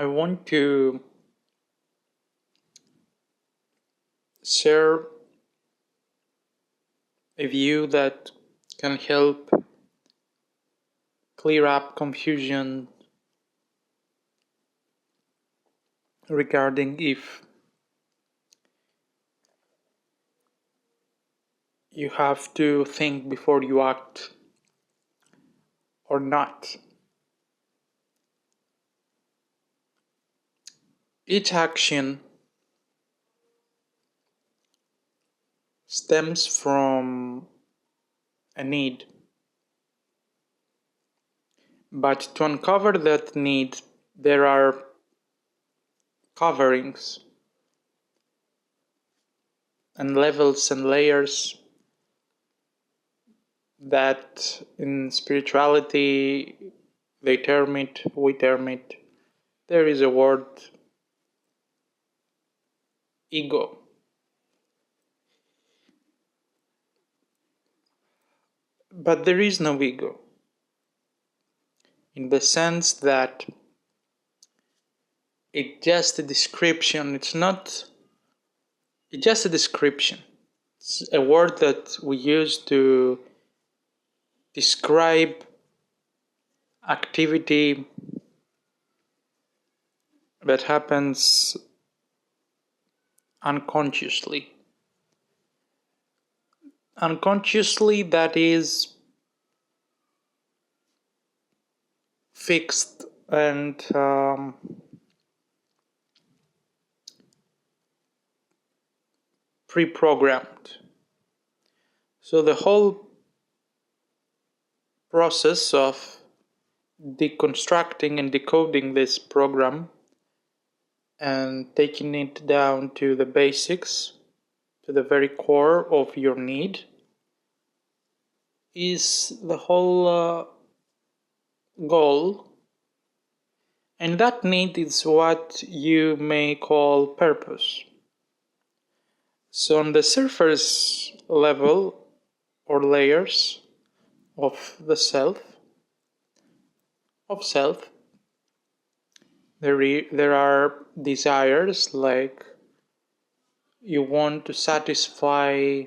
I want to share a view that can help clear up confusion regarding if you have to think before you act or not. Each action stems from a need, but to uncover that need, there are coverings and levels and layers that in spirituality we term it. There is a word, ego. But there is no ego, in the sense that it's just a description. It's just a description. It's a word that we use to describe activity that happens unconsciously. Unconsciously, that is fixed and pre-programmed. So the whole process of deconstructing and decoding this program and taking it down to the basics, to the very core of your need, is the whole goal. And that need is what you may call purpose. So on the surface level or layers of the self, there are desires, like you want to satisfy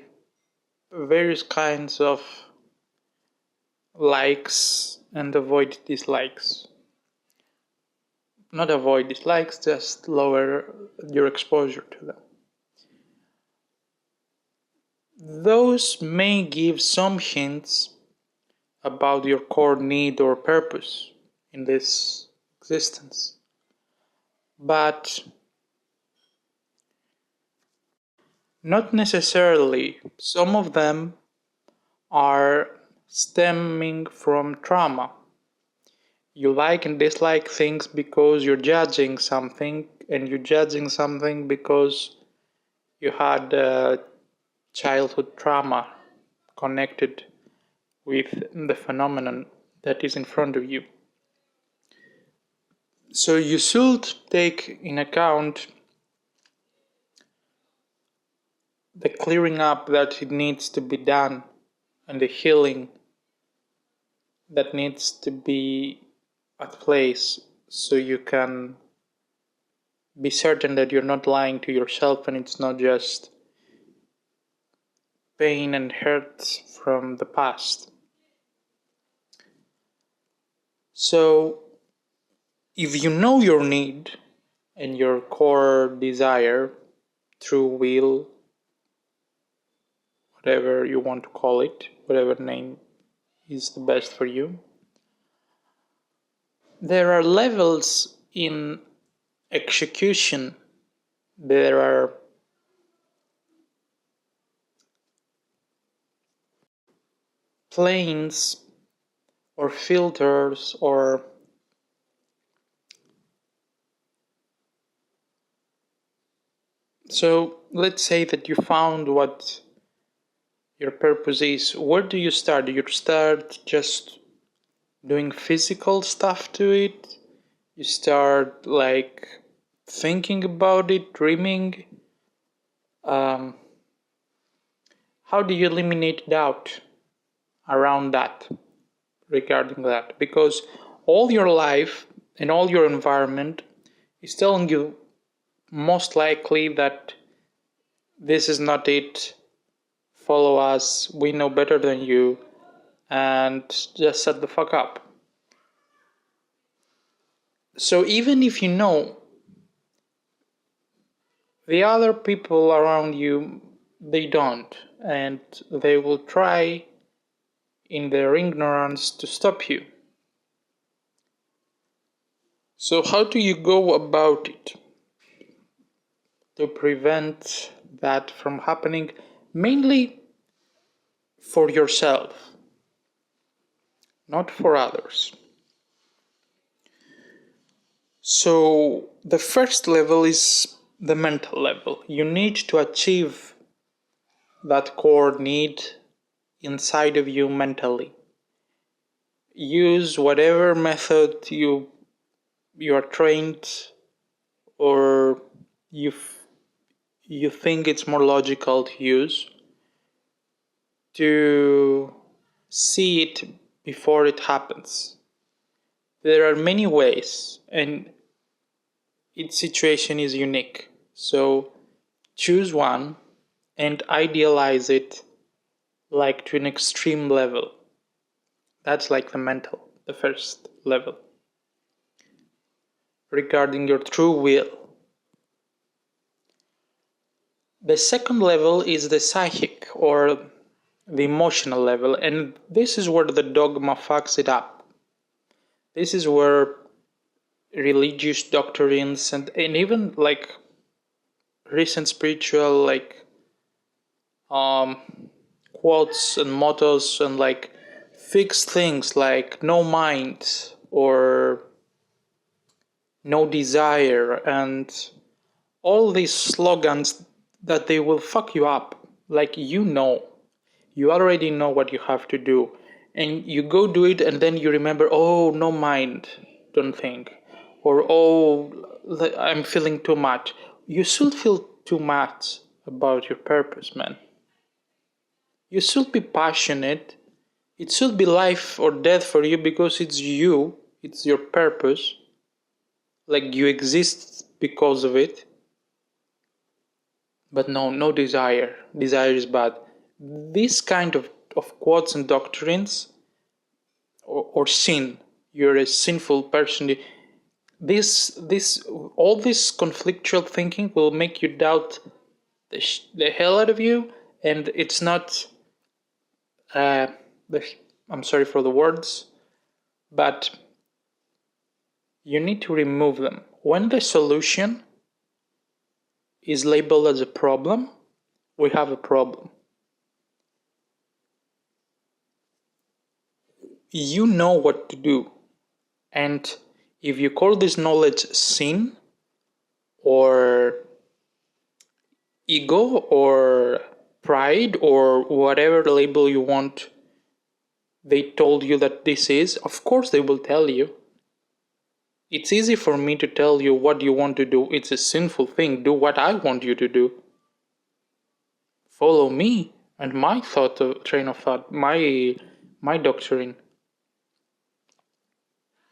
various kinds of likes and avoid dislikes. Not avoid dislikes, just lower your exposure to them. Those may give some hints about your core need or purpose in this existence. But not necessarily. Some of them are stemming from trauma. You like and dislike things because you're judging something, and you're judging something because you had childhood trauma connected with the phenomenon that is in front of you. So you should take in account the clearing up that it needs to be done and the healing that needs to be at place, so you can be certain that you're not lying to yourself and it's not just pain and hurt from the past. So if you know your need and your core desire, true will, whatever you want to call it, whatever name is the best for you, there are levels in execution. There are planes or filters or so let's say that you found what your purpose is. Where do you start? Do you start just doing physical stuff to it? You start like thinking about it, dreaming? How do you eliminate doubt around that, regarding that? Because all your life and all your environment is telling you most likely that this is not it, follow us, we know better than you, and just shut the fuck up. So even if you know the other people around you, they don't, and they will try in their ignorance to stop you. So how do you go about it to prevent that from happening? Mainly for yourself, not for others. So the first level is the mental level. You need to achieve that core need inside of you mentally. Use whatever method you are trained, or you think it's more logical to use, to see it before it happens. There are many ways, and each situation is unique. So choose one and idealize it like to an extreme level. That's like the first level. Regarding your true will. The second level is the psychic or the emotional level, and this is where the dogma fucks it up. This is where religious doctrines and even like recent spiritual like quotes and mottos and like fixed things like no mind or no desire and all these slogans that they will fuck you up. Like you already know what you have to do, and you go do it, and then you remember, oh, no mind, don't think, or oh, I'm feeling too much. You should feel too much about your purpose, man. You should be passionate. It should be life or death for you because it's you, it's your purpose. Like you exist because of it. But no desire. Desire is bad. This kind of quotes and doctrines or sin. You're a sinful person. This all this conflictual thinking will make you doubt the hell out of you, and it's not. I'm sorry for the words, but you need to remove them. When the solution is labeled as a problem, we have a problem. You know what to do, and if you call this knowledge sin or ego or pride or whatever label you want, they told you that this is, of course they will tell you. It's easy for me to tell you what you want to do. It's a sinful thing. Do what I want you to do. Follow me and my train of thought, my doctrine.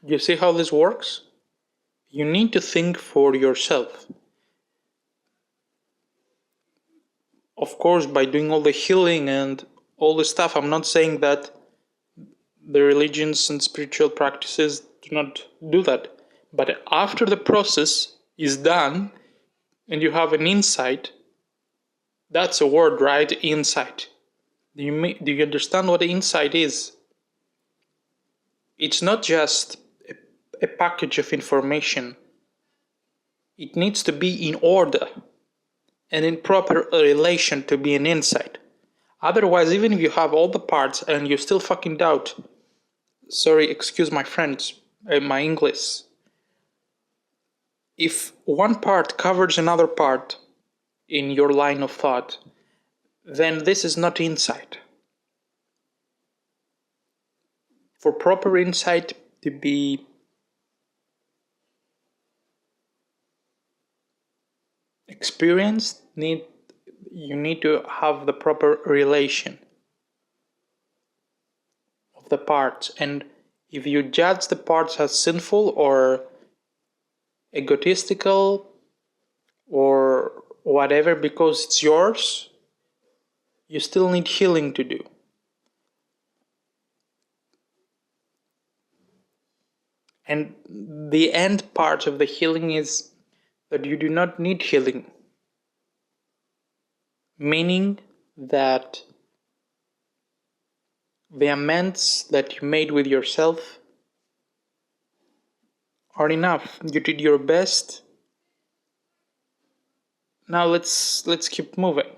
You see how this works? You need to think for yourself. Of course, by doing all the healing and all the stuff, I'm not saying that the religions and spiritual practices do not do that. But after the process is done and you have an insight, that's a word, right? Insight. Do you understand what insight is? It's not just a package of information. It needs to be in order and in proper relation to be an insight. Otherwise, even if you have all the parts and you still fucking doubt, sorry, excuse my French, my English. If one part covers another part in your line of thought, then this is not insight. For proper insight to be experienced, you need to have the proper relation of the parts. And if you judge the parts as sinful or egotistical or whatever because it's yours, you still need healing to do. And the end part of the healing is that you do not need healing. Meaning that the amends that you made with yourself are enough. You did your best. Now let's keep moving.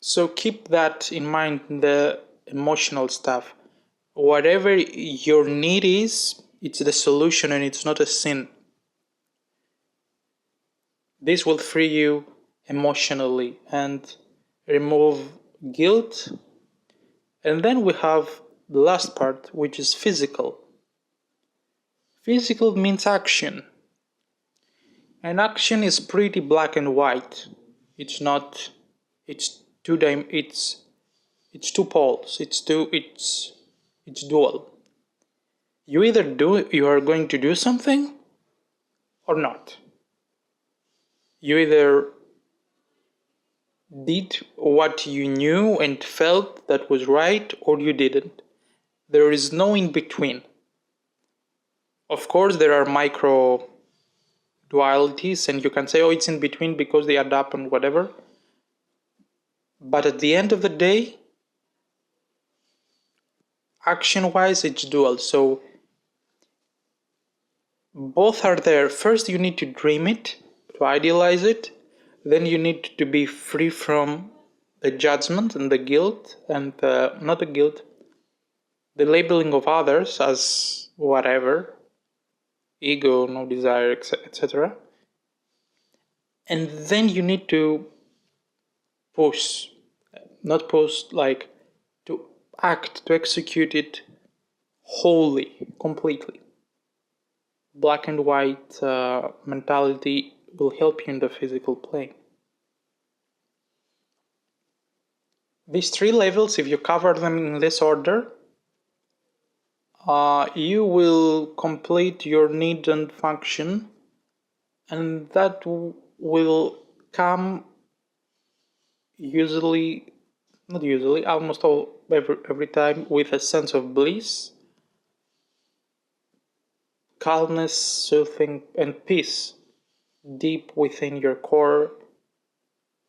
So keep that in mind, the emotional stuff. Whatever your need is, it's the solution and it's not a sin. This will free you emotionally and remove guilt. And then we have the last part, which is physical. Physical means action. And action is pretty black and white. It's not, it's two poles. It's dual. You are going to do something or not. You either did what you knew and felt that was right, or you didn't. There is no in between. Of course, there are micro dualities, and you can say, oh, it's in between because they add up and whatever. But at the end of the day, action-wise, it's dual. So both are there. First, you need to dream it, to idealize it. Then you need to be free from the judgment and the guilt, and not the guilt, the labeling of others as whatever, ego, no desire, etc. And then you need to like to act, to execute it wholly, completely. Black and white mentality will help you in the physical plane. These 3 levels, if you cover them in this order, you will complete your need and function, and that will come every time with a sense of bliss, calmness, soothing, and peace deep within your core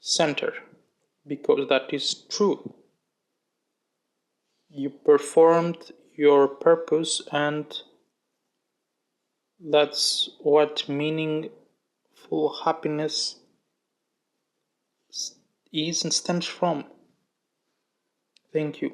center, because that is true. You performed your purpose, and that's what meaningful happiness is and stems from. Thank you.